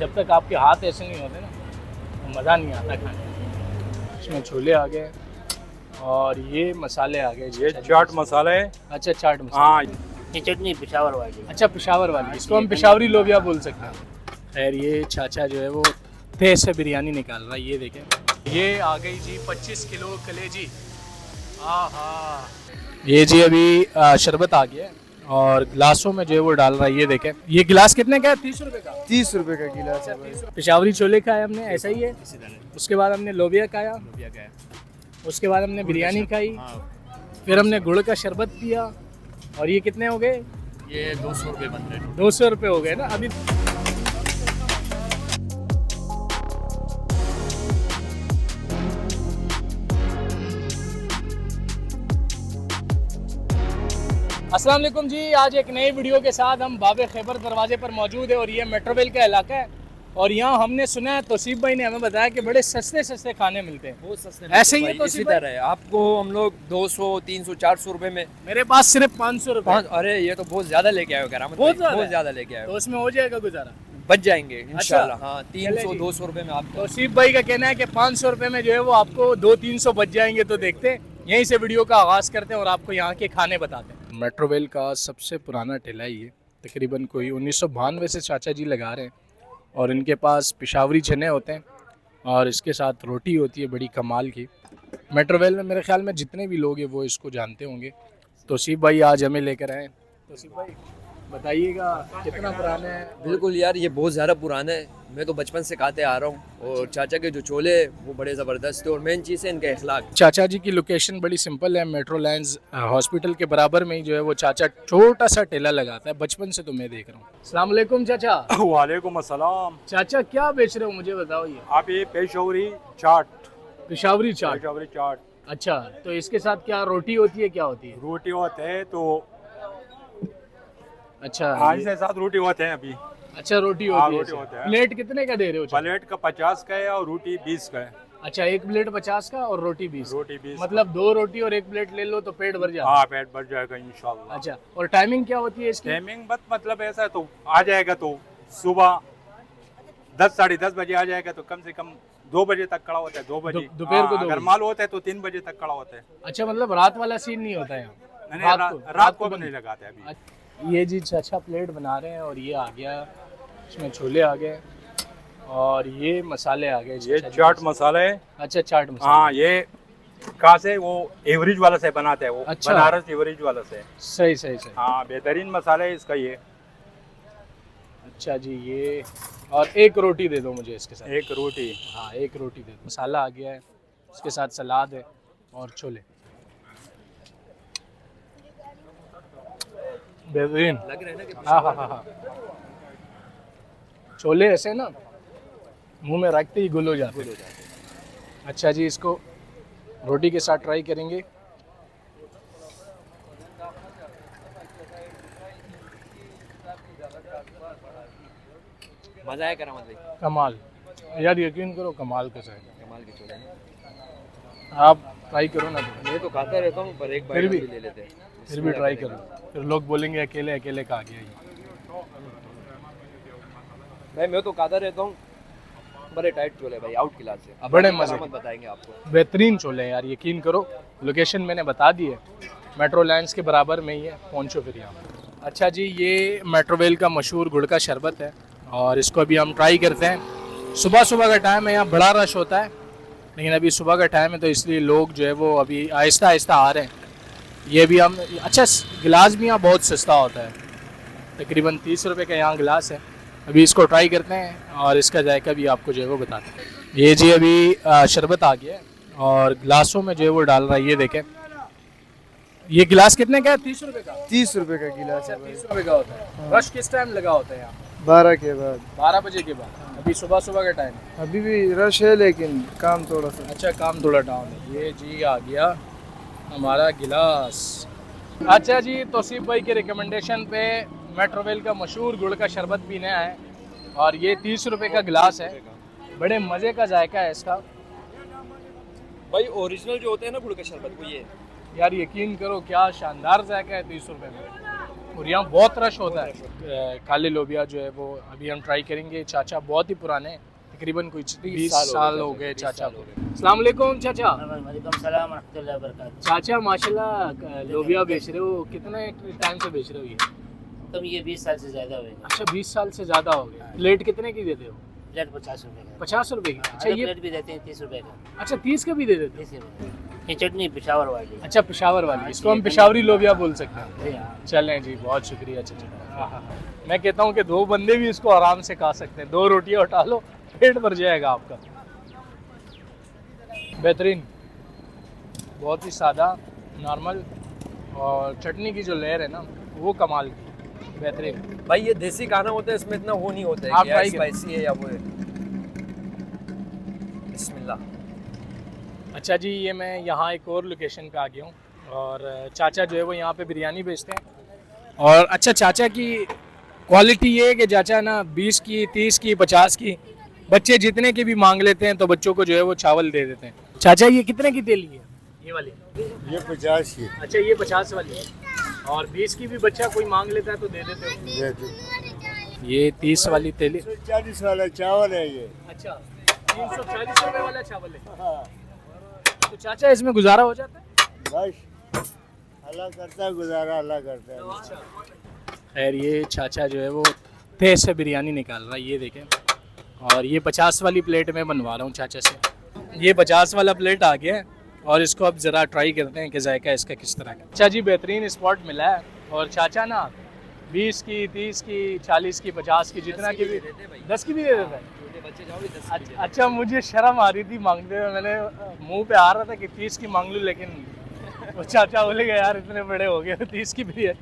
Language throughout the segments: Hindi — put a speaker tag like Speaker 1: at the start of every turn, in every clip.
Speaker 1: जब तक आपके हाथ ऐसे नहीं होते ना तो मज़ा नहीं आता खाने में। इसमें छोले आ गए और ये मसाले आ गए।
Speaker 2: ये चाट मसाला है।
Speaker 1: अच्छा, चाट मसाला।
Speaker 2: हाँ,
Speaker 3: ये चटनी पेशावर वाली।
Speaker 1: अच्छा, पेशावर वाली, इसको हम पेशावरी लोबिया बोल सकते हैं। खैर ये चाचा जो है वो तेज से बिरयानी निकाल रहा है। ये देखें, ये आ गई जी 25 किलो कलेजी। आहा, ये जी अभी शरबत आ गया है और गिलासों में जो है वो डाल रहा है। ये देखें, ये गिलास कितने का है? 30 रुपए का।
Speaker 4: 30 रुपए का गिलास है भाई।
Speaker 1: पेशावरी छोले खाए हमने, ऐसा ही है। उसके बाद हमने लोबिया खाया, उसके बाद हमने बिरयानी खाई, फिर हमने गुड़ का शरबत पिया और ये कितने हो गए?
Speaker 3: ये 200 रुपये बन रहे हैं।
Speaker 1: 200 रुपये हो गए ना अभी। अस्सलाम वालेकुम जी, आज एक नई वीडियो के साथ हम बाबे खैबर दरवाजे पर मौजूद है और ये मेट्रोवेल का इलाका है और यहाँ हमने सुना है, तौसीफ भाई ने हमें बताया कि बड़े सस्ते सस्ते खाने मिलते हैं।
Speaker 5: बहुत सस्ते
Speaker 1: ऐसे ही है
Speaker 5: इसी
Speaker 1: तौसीफ भाई?
Speaker 5: तरह है। आपको हम लोग 200, 300, 400 रुपए में।
Speaker 1: मेरे पास सिर्फ 500 रुपये।
Speaker 5: अरे ये तो बहुत ज्यादा लेके आए हो करामत भाई, बहुत ज्यादा लेके आए
Speaker 1: तो
Speaker 5: हो।
Speaker 1: उसमें हो जाएगा गुजारा?
Speaker 5: बच जाएंगे इंशाल्लाह।
Speaker 1: अच्छा।
Speaker 5: हाँ,
Speaker 1: चले
Speaker 5: 300,
Speaker 1: जी।
Speaker 5: 200 रुपए में आपको।
Speaker 1: तौसीफ भाई का कहना है कि 500 रुपये में जो है वो आपको 200-300 बच जाएंगे। तो देखते हैं, यहीं से वीडियो का आगाज़ करते हैं और आपको यहाँ के खाने बताते हैं। मेट्रोवेल का सबसे पुराना ठेला ही है, तकरीबन कोई 1992 से चाचा जी लगा रहे हैं और इनके पास पेशावरी चने होते हैं और इसके साथ रोटी होती है बड़ी कमाल की। मेट्रोवेल में मेरे ख्याल में जितने भी लोग हैं वो इसको जानते होंगे। तौसीफ भाई आज हमें लेकर आए। तौसीफ भाई बताइएगा कितना पुराना है?
Speaker 5: बिल्कुल यार, ये बहुत ज़्यादा पुराना है। मैं तो बचपन से खाते आ रहा हूँ और चाचा के जो छोले वो बड़े ज़बरदस्त है और मेन चीज़ है इनका इखलाक।
Speaker 1: चाचा जी की लोकेशन बड़ी सिंपल है, मेट्रो लाइन्स हॉस्पिटल के बराबर में ही जो है वो चाचा छोटा सा ठेला लगाता है। बचपन से तो मैं देख रहा हूँ। अस्सलाम वालेकुम चाचा।
Speaker 2: वालेकुम अस्सलाम।
Speaker 1: चाचा क्या बेच रहे हो मुझे बताओ ये?
Speaker 2: आप ये पेशौरी चाट।
Speaker 1: पेशावरी चाट।
Speaker 2: पेशौरी चाट।
Speaker 1: अच्छा, तो इसके साथ क्या रोटी होती है, क्या होती है?
Speaker 2: रोटी होते हैं तो
Speaker 1: अच्छा,
Speaker 2: आज से साथ रोटी होते हैं अभी।
Speaker 1: अच्छा रोटी
Speaker 2: हाँ,
Speaker 1: होती
Speaker 2: रोटी
Speaker 1: है।
Speaker 2: होता है।
Speaker 1: प्लेट कितने का दे रहे हो चाचा?
Speaker 2: प्लेट का 50 का है और रोटी 20 का है।
Speaker 1: अच्छा, एक प्लेट 50 का और रोटी 20।
Speaker 2: रोटी 20
Speaker 1: मतलब 2 रोटी और 1 प्लेट ले लो तो पेट भर जाता है।
Speaker 2: हाँ, पेट भर जाएगा इंशाल्लाह।
Speaker 1: अच्छा, और टाइमिंग क्या होती है इसकी?
Speaker 2: टाइमिंग मतलब ऐसा है तो आ जाएगा तो सुबह 10 साढ़े 10 बजे आ जाएगा तो कम से कम 2 बजे तक खड़ा होता है। 2 बजे
Speaker 1: दोपहर को 2
Speaker 2: अगर
Speaker 1: बजे।
Speaker 2: माल होता है तो 3 बजे तक खड़ा होता है।
Speaker 1: अच्छा, मतलब रात वाला सीन नहीं होता है यहाँ?
Speaker 2: नहीं, रात को भी नहीं लगाते अभी।
Speaker 1: ये जी चाचा प्लेट बना रहे हैं और ये आ गया, इसमें छोले आ गए और ये मसाले आ गए।
Speaker 2: ये
Speaker 1: चाचा जी
Speaker 2: चाट
Speaker 1: के।
Speaker 2: मसाला है।
Speaker 1: अच्छा, चाट मसाला।
Speaker 2: हाँ, ये कहाँ से? वो एवरेज वाला से बनाते हैं वो।
Speaker 1: अच्छा।
Speaker 2: बनारस एवरेज वाला से।
Speaker 1: सही सही सही।
Speaker 2: हाँ, बेहतरीन मसाला है इसका ये।
Speaker 1: अच्छा जी, ये और एक रोटी दे दो मुझे इसके साथ।
Speaker 2: एक रोटी।
Speaker 1: हाँ, एक रोटी दे दो। मसाला आ गया है, उसके साथ सलाद है और छोले। बेहतरीन
Speaker 5: लग रहा है ना कि
Speaker 1: हाँ हाँ हाँ हाँ। छोले ऐसे ना मुंह में रखते ही गुल हो जाते हैं। अच्छा जी, इसको रोटी के साथ ट्राई करेंगे।
Speaker 5: मज़ा आया करामत भाई।
Speaker 1: कमाल यार, यकीन करो कमाल का है।
Speaker 5: कमाल के छोले हैं।
Speaker 1: आप ट्राई करो ना तो।
Speaker 5: मैं तो खाता रहता हूँ पर एक
Speaker 1: फिर
Speaker 5: बार
Speaker 1: भी?
Speaker 5: ले लेते हैं।
Speaker 1: फिर भी ट्राई करो, फिर लोग बोलेंगे अकेले अकेले खा गया ये।
Speaker 5: भाई मैं तो खाता रहता हूँ। बड़े टाइट छोले भाई, आउट क्लास से। अब
Speaker 1: बड़े
Speaker 5: आगे
Speaker 1: मजे
Speaker 5: करामत बताएंगे आपको।
Speaker 1: बेहतरीन छोले हैं यार, यकीन करो। लोकेशन मैंने बता दी है, मेट्रो लाइन्स के बराबर में ही है, पहुँचो फिर यहाँ। अच्छा जी, ये मेट्रोवेल का मशहूर गुड़ का शरबत है और इसको अभी हम ट्राई करते हैं। सुबह सुबह का टाइम है, यहाँ बड़ा रश होता है लेकिन अभी सुबह का टाइम है तो इसलिए लोग जो है वो अभी आहिस्ता आहिस्ता आ रहे हैं। ये भी हम अच्छा, गिलास भी यहाँ बहुत सस्ता होता है, तकरीबन 30 रुपये का यहाँ गिलास है। अभी इसको ट्राई करते हैं और इसका जायका भी आपको जो है वो बताते हैं। ये जी अभी शरबत आ गया है और गिलासों में जो है वो डाल रहा है। ये देखें, ये गिलास कितने का है? 30 रुपये का।
Speaker 4: 30 रुपए का गिलास है भाई।
Speaker 1: 30 रुपये का होता है। रश किस टाइम लगा होता है यहाँ?
Speaker 4: 12 के बाद।
Speaker 1: 12 बजे के बाद। अभी सुबह सुबह का टाइम है।
Speaker 4: अभी भी रश है लेकिन काम थोड़ा सा।
Speaker 1: अच्छा, काम थोड़ा डाउन है। ये जी आ गया हमारा गिलास। अच्छा जी, तौसीफ भाई के रिकमेंडेशन पे मेट्रोवेल का मशहूर गुड़ का शरबत पीने आए और ये 30 रुपये का गिलास है। बड़े मज़े का जायका है इसका
Speaker 5: भाई ओरिजिनल जो होते हैं ना गुड़ का शरबत वो ये।
Speaker 1: यार, यकीन करो क्या शानदार जायका है 30 रुपये में। और यहाँ बहुत रश होता है। काले लोबिया जो है वो अभी हम ट्राई करेंगे। चाचा बहुत ही पुराने हैं, तकरीबन कुछ 20 साल हो गए चाचा को। अस्सलाम वालेकुम चाचा।
Speaker 3: वालेकुम सलाम रहमतुल्लाहि व बरकातहू।
Speaker 1: चाचा माशाल्लाह लोबिया बेच रहे हो, कितने टाइम से बेच रहे हो ये?
Speaker 3: तुम ये 20 साल से ज़्यादा होगा।
Speaker 1: अच्छा 20 साल से ज़्यादा हो गया। प्लेट कितने की देते हो?
Speaker 3: प्लेट 50 रुपये का।
Speaker 1: 50 रुपए की? अच्छा
Speaker 3: आधा
Speaker 1: ये
Speaker 3: प्लेट भी देते हैं 30 रुपये का।
Speaker 1: अच्छा 30 का भी दे देते हो?
Speaker 3: 30 रुपये। ये चटनी पेशावर वाली।
Speaker 1: अच्छा पेशावर वाली, इसको हम पेशावरी लोबिया बोल सकते हैं।
Speaker 3: जी हाँ।
Speaker 1: चलें जी, बहुत शुक्रिया चाचा। मैं कहता हूँ कि 2 बंदे भी इसको आराम से खा सकते हैं। 2 रोटियाँ उठा लो, पेट भर जाएगा आपका। बेहतरीन, बहुत ही सादा नॉर्मल, और चटनी की जो लेयर है ना वो कमाल की, बेहतरीन।
Speaker 5: भाई ये देसी खाना होता है, इसमें इतना वो नहीं होता है
Speaker 1: आप
Speaker 5: कि यार
Speaker 1: try करें।
Speaker 5: स्पाइसी है या वो है। बिस्मिल्लाह।
Speaker 1: अच्छा जी, ये मैं यहाँ एक और लोकेशन पे आ गया हूँ, और चाचा जो है वो यहाँ पे बिरयानी बेचते हैं। और अच्छा चाचा की क्वालिटी ये है कि चाचा ना 20 की 30 की 50 की बच्चे जितने की भी मांग लेते हैं तो बच्चों को जो है वो चावल दे देते हैं। चाचा ये कितने की तेली है ये वाली?
Speaker 6: ये 50 की
Speaker 1: अच्छा ये 50 वाली है, और 20 की भी बच्चा कोई मांग लेता है तो दे देते हो?
Speaker 6: ये जो
Speaker 1: ये 30 वाली तेली।
Speaker 6: 40 वाला चावल है ये।
Speaker 1: अच्छा 340 रुपए वाला चावल है। तो चाचा इसमें गुजारा हो जाता है?
Speaker 6: बस अल्लाह करता है गुजारा, अल्लाह करता है।
Speaker 1: खैर ये चाचा जो है वो तेज से बिरयानी निकाल रहा है, ये देखें। और ये 50 वाली प्लेट में बनवा रहा हूँ चाचा से। ये 50 वाला प्लेट आ गया है, और इसको अब ज़रा ट्राई करते हैं कि जायका इसका किस तरह का। अच्छा जी, बेहतरीन स्पॉट मिला है, और चाचा ना 20 की 30 की 40 की 50 की जितना की भी 10 की भी दे देता है।
Speaker 5: बच्चे जाओ भी 10 की दे।
Speaker 1: अच्छा मुझे शर्म आ रही थी मांगते हुए, मैंने मुंह पे आ रहा था कि 30 की मांग लूँ, लेकिन वो चाचा बोलेगा यार इतने बड़े हो गए 30 की भी है।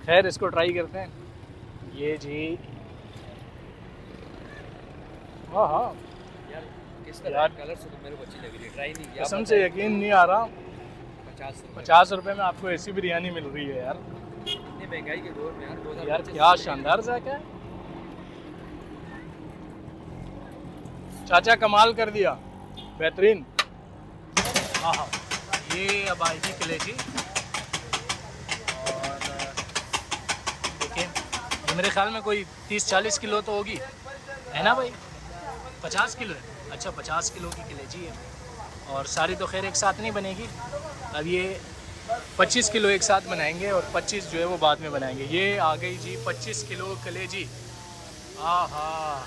Speaker 1: खैर इसको ट्राई करते हैं। ये जी हाँ हाँ
Speaker 5: यार किस तरह
Speaker 1: यार,
Speaker 5: कलर से तो मेरे को अच्छी लग रही है, ट्राई नहीं किया।
Speaker 1: कसम से यकीन नहीं आ रहा, 50 रुपए में आपको ऐसी बिरयानी मिल रही है यार।
Speaker 5: इतनी महंगाई के दौर में यार 2025
Speaker 1: यार क्या शानदार जायका है। चाचा कमाल कर दिया, बेहतरीन। हाँ हाँ, ये अब आएगी कलेजी, और देखिए ये मेरे ख्याल में कोई 30-40 किलो तो होगी, है ना भाई? 50 किलो है? अच्छा 50 किलो की कलेजी है, और सारी तो खैर एक साथ नहीं बनेगी। अब ये 25 किलो एक साथ बनाएंगे, और 25 जो है वो बाद में बनाएंगे। ये आ गई जी 25 किलो कलेजी। हाँ हाँ।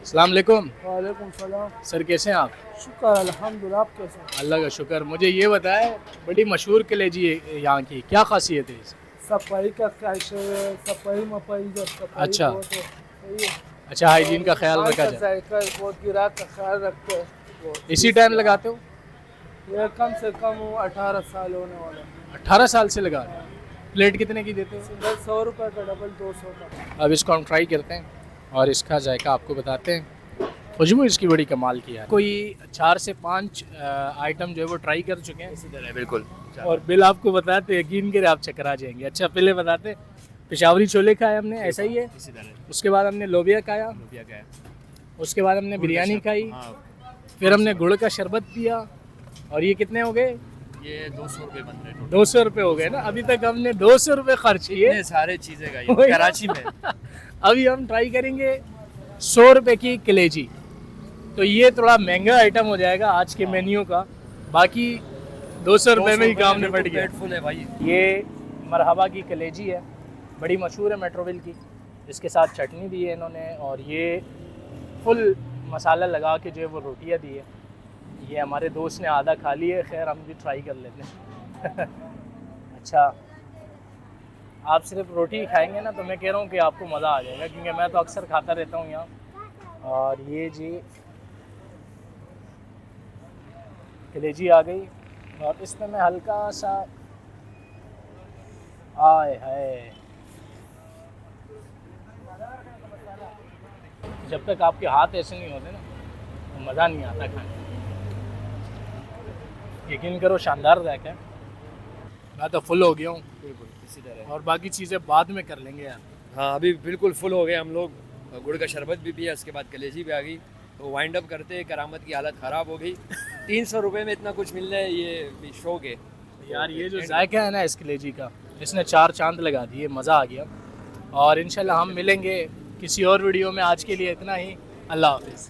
Speaker 1: अस्सलाम वालेकुम
Speaker 4: वालेकुम सलाम।
Speaker 1: सर, कैसे हैं आप?
Speaker 4: शुक्र अल्हम्दुलिल्लाह, आप कैसे हैं?
Speaker 1: अल्लाह का शुक्र। मुझे ये बताएं, बड़ी मशहूर कलेजी है यहाँ की, क्या खासियत है इसकी?
Speaker 4: सफाई का ख्याल, सफाई मपाई जो सफाई
Speaker 1: अच्छा।
Speaker 4: वो तो सही है।
Speaker 1: अच्छा हाइजीन का ख्याल
Speaker 4: माल
Speaker 1: रखा
Speaker 4: का
Speaker 1: जाए,
Speaker 4: जायका बहुत गिराक का ख्याल रखते हैं वो।
Speaker 1: इसी टाइम लगाते हो?
Speaker 4: ये कम से कम 18 साल होने वाला है।
Speaker 1: 18 साल से लगा रहे हो। प्लेट कितने की देते हो?
Speaker 4: सिंगल 100 रुपये का, डबल 200 का।
Speaker 1: अब इसको हम ट्राई करते हैं और इसका जायका आपको बताते हैं। खुशबू इसकी बड़ी कमाल की है। कोई 4 से 5 आइटम जो है वो ट्राई कर चुके हैं
Speaker 5: इसी तरह बिल्कुल।
Speaker 1: और बिल आपको बताते यकीन करे आप चकरा जाएंगे। अच्छा पहले बताते, पेशावरी छोले खाए हमने, ऐसा ही है।
Speaker 5: इसी तरह
Speaker 1: उसके बाद हमने लोबिया खाया,
Speaker 5: रुपया का है।
Speaker 1: उसके बाद हमने बिरयानी खाई,
Speaker 5: हाँ
Speaker 1: फिर हमने गुड़ का शरबत पिया, और ये कितने हो गए?
Speaker 5: ये 200 रुपये बन रहे हैं।
Speaker 1: 200 रुपये हो गए ना। अभी तक हमने 200 रुपये खर्च किए।
Speaker 5: इतने सारे चीज़ें का
Speaker 1: वही
Speaker 5: ये
Speaker 1: ना।
Speaker 5: कराची में।
Speaker 1: अभी हम ट्राई करेंगे 100 रुपये की कलेजी, तो ये थोड़ा महंगा आइटम हो जाएगा आज के मेन्यू का। बाकी 200 रुपये में ही काम निपट गया।
Speaker 5: फुल है भाई।
Speaker 1: ये मरहबा की कलेजी है, बड़ी मशहूर है मेट्रोविल की। इसके साथ चटनी दी है इन्होंने, और ये फुल मसाला लगा के जो है वो रोटियाँ दी है। ये हमारे दोस्त ने आधा खा ली है, खैर हम भी ट्राई कर लेते हैं। अच्छा आप सिर्फ रोटी ही खाएंगे ना, तो मैं कह रहा हूँ कि आपको मज़ा आ जाएगा, क्योंकि मैं तो अक्सर खाता रहता हूँ यहाँ। और ये जी कलेजी आ गई, और इसमें मैं हल्का सा आय है, जब तक आपके हाथ ऐसे नहीं होते ना तो मज़ा नहीं आता खाने। यकीन करो शानदार जायका है। मैं तो फुल हो गया हूँ,
Speaker 5: इसी तरह।
Speaker 1: और बाकी चीज़ें बाद में कर लेंगे यार।
Speaker 5: हाँ अभी बिल्कुल फुल हो गए हम लोग। गुड़ का शरबत भी पिया, उसके बाद कलेजी भी आ गई, तो वाइंड अप करते करामत की हालत ख़राब हो गई। 300 रुपये में इतना कुछ मिल रहा है, ये भी शौक है
Speaker 1: यार ये जो जायका है ना इस कलेजी का, इसने 4 चांद लगा दिए, मज़ा आ गया। और इंशाल्लाह हम मिलेंगे किसी और वीडियो में। आज के लिए इतना ही, अल्लाह हाफिज़।